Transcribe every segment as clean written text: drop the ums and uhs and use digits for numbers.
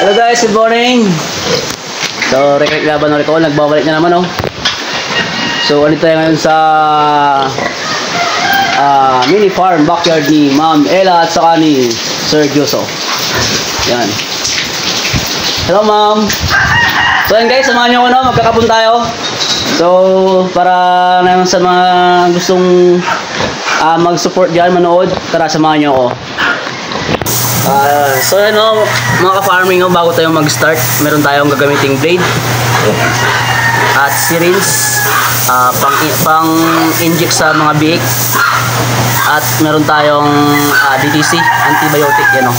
Hello guys, good morning. So, Recreate Laban ulit ko, nagbabalik na naman oh. So, ulit tayo ngayon sa mini farm backyard ni Ma'am Ella at saka ni Sir Joso. Yan. Hello Ma'am. So yan guys, samahan nyo ako no, magkakapon tayo. So, para naman sa mga gustong mag-support dyan, manood, tara samahan nyo ako. So yan o, mga ka-farming o, bago tayo mag-start, meron tayong gagamiting blade at syringe, pang-inject sa mga biik, at meron tayong DTC, antibiotic, yan o.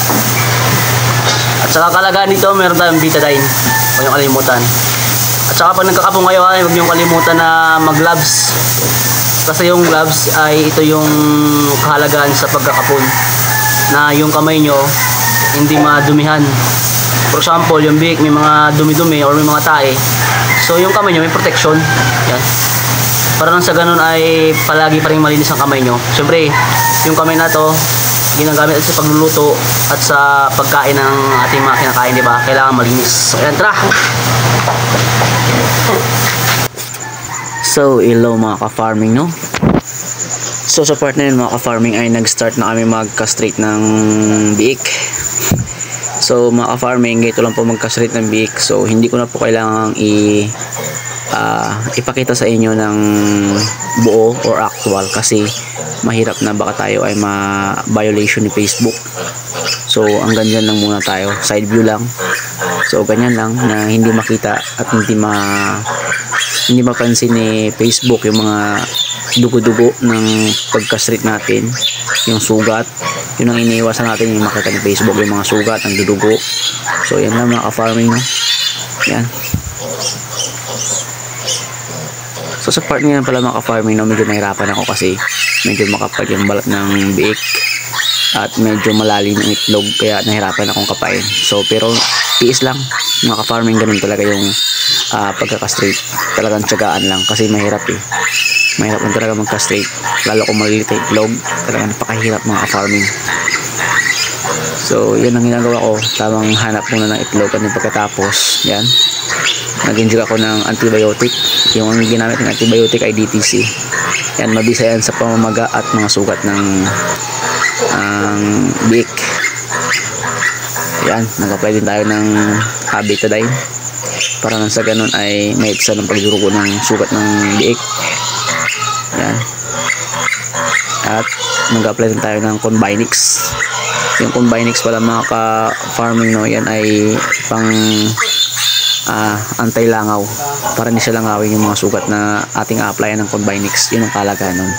At saka kalagaan dito, meron tayong betadine, huwag niyong kalimutan. At saka pag nagkakapong kayo, huwag niyong kalimutan na mag-gloves, kasi yung gloves ay ito yung kahalagaan sa pagkakapon, na yung kamay nyo hindi madumihan. For example, yung biik may mga dumi-dumi or may mga tae, so yung kamay nyo may protection. Yan. Para lang sa ganun ay palagi pa rin malinis ang kamay nyo. Siyempre, yung kamay na to ginagamit sa pagluluto at sa pagkain ng ating mga kinakain, diba? Kailangan malinis. So, yan, tara! So, hello mga ka-farming, no? So sa part na yun mga ka-farming ay nag-start na kami mag-castrate ng biik. So mga ka-farming, ito lang po mag-castrate ng biik. So hindi ko na po kailangang ipakita sa inyo ng buo or actual, kasi mahirap na baka tayo ay ma-violation ni Facebook. So hanggang dyan lang muna tayo, side view lang. So ganyan lang na hindi makita at hindi mapansin ni Facebook yung mga dugo-dugo ng pagka-street natin, yung sugat. Yun ang iniiwasan natin, yung makita ni Facebook yung mga sugat, ang dudugo. So yan lang mga ka-farming, no? Yan. So sa part ngayon pala mga ka-farming, no, medyo nahirapan ako kasi medyo makapal yung balat ng biik at medyo malalim ang itlog, kaya nahirapan akong kapain. So pero tiis lang mga ka-farming, ganun talaga yung pagka-castrate. Talagang tiyagaan lang kasi mahirap eh. Mahirap lang talaga mag-castrate, lalo kung malilit ang itlog. Talagang napakahirap mga ka-farming. So yun ang ginagawa ko, tamang hanap muna ng itlog, at pagkatapos yan, nag-inject ako ng antibiotic. Yung ang ginamit ng antibiotic ay DTC. Yan, mabisa yan sa pamamaga at mga sugat ng biik. Yan, nag-apply din tayo ng betadine para nang sa ganun ay maipsan ng pagdurugo ng sugat ng biik. Yan. At nag-apply din tayo ng Combinix. Yung Combinix pala mga ka-farming, no, yan ay pang anti-langaw, para hindi siya langawin yung mga sugat na ating applyan ng Combinix. Yun ang kalagahan nun.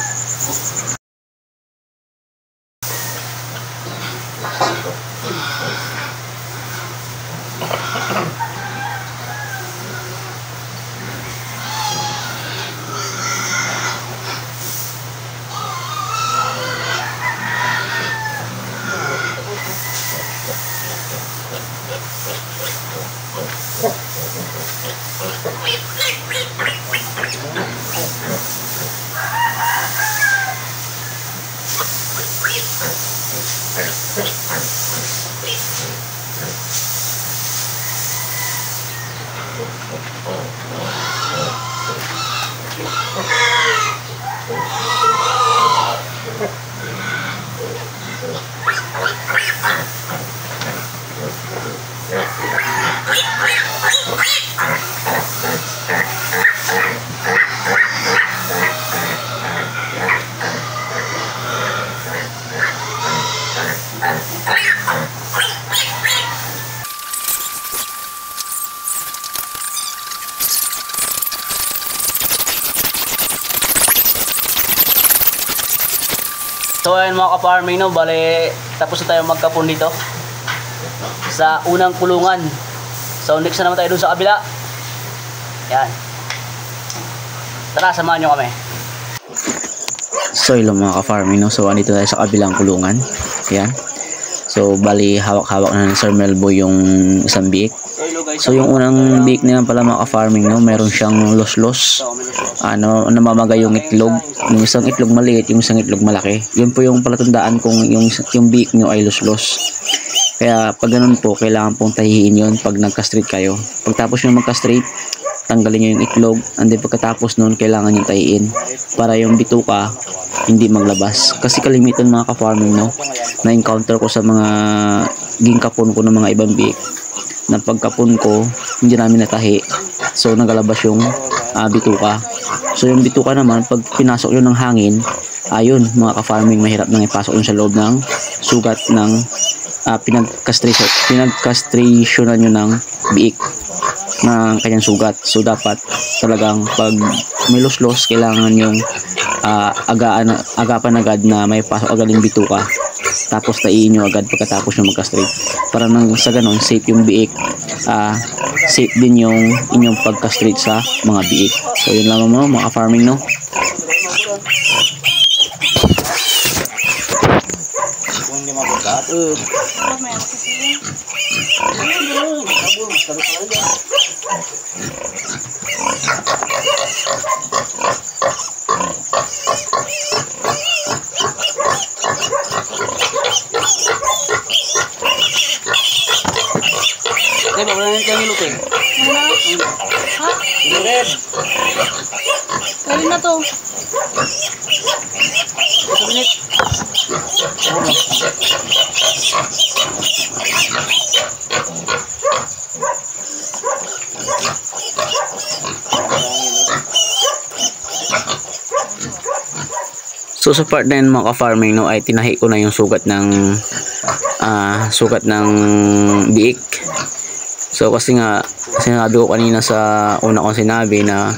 So ayun mga ka-farming, no, bale tapos na tayo magkapon dito sa unang kulungan. So next na naman tayo dun sa kabila. Yan. Tara, samahan nyo kami. So hello mga ka-farming, no, so andito tayo sa kabilang kulungan. Yan. So bali hawak-hawak na ng Sir Melbo yung isang biik. So yung unang biik na yan pala mga ka-farming, no, meron siyang los-los. Namamaga yung itlog. Yung isang itlog maliit, yung isang itlog malaki. Yun po yung palatandaan kung yung biik nyo ay los-los. Kaya pag ganun po, kailangan pong tahihin yun pag nagka-straight kayo. Pagtapos nyo magka-straight, tanggalin nyo yung itlog, and then pagkatapos nun, kailangan nyo tahiin para yung bituka hindi maglabas. Kasi kalimitan mga ka-farming, no, na-encounter ko sa mga gingkapon ko ng mga ibang biik, na pagkapon ko, hindi namin natahi. So, nagalabas yung bituka. So, yung bituka naman, pag pinasok yun ng hangin, ayun, mga ka-farming, mahirap nang ipasok yun sa loob ng sugat ng pinag-castrationan nyo ng biik ng kanyang sugat. So, dapat talagang pag may los-los, kailangan yung agapan agad na may pasok agad yung bituka. Tapos taiin nyo agad pagkatapos nyo magka-straight. Para nang sa ganon, safe yung biik. Safe din yung inyong pagka-straight sa mga biik. So, yun lang mo mga farming, no? Diba, wala na yung ilutin. Wala. Ha? Red. Gawin na to. 1 minute. So sa part na yun mga ka-farming, no, ay tinahi ko na yung sugat ng biik. So kasi nga sinabi ko kanina sa una kong sinabi na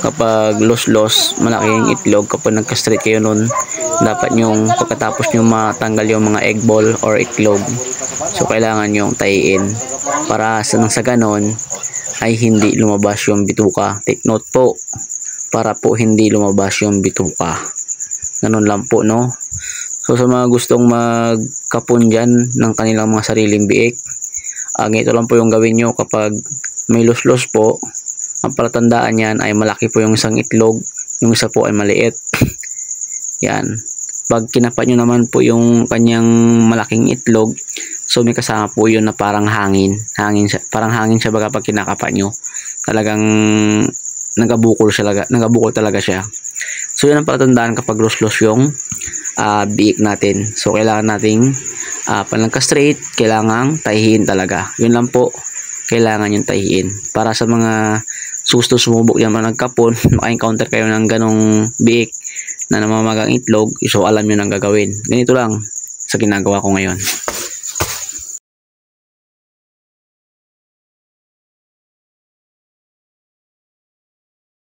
kapag los-los, malaki yung itlog. Kapag nagka-straight kayo nun, dapat yung pagkatapos nyo matanggal yung mga egg ball or itlog, so kailangan yung tahiin para sa ganon ay hindi lumabas yung bituka. Take note po, para po hindi lumabas yung bituka. Ganun lang po, no? So sa mga gustong magkapon dyan ng kanilang mga sariling biik, ganito lang po yung gawin nyo. Kapag may los-los po, ang palatandaan yan ay malaki po yung isang itlog, yung isa po ay maliit. Yan. Pag kinapat nyo naman po yung kanyang malaking itlog, so may kasama po yun na parang hangin. Parang hangin siya baga pag kinakapat nyo. Talagang nagabukol talaga siya. So yan ang palatandaan kapag los-los yung biik natin. So kailangan nating pag nagka-straight, kailangan tahihin talaga. Yun lang po, kailangan yung tahihin. Para sa mga susto sumubok yan mga nagkapon, maka-encounter kayo ng ganong biik na namamagang itlog, so alam nyo nang gagawin. Ganito lang sa ginagawa ko ngayon.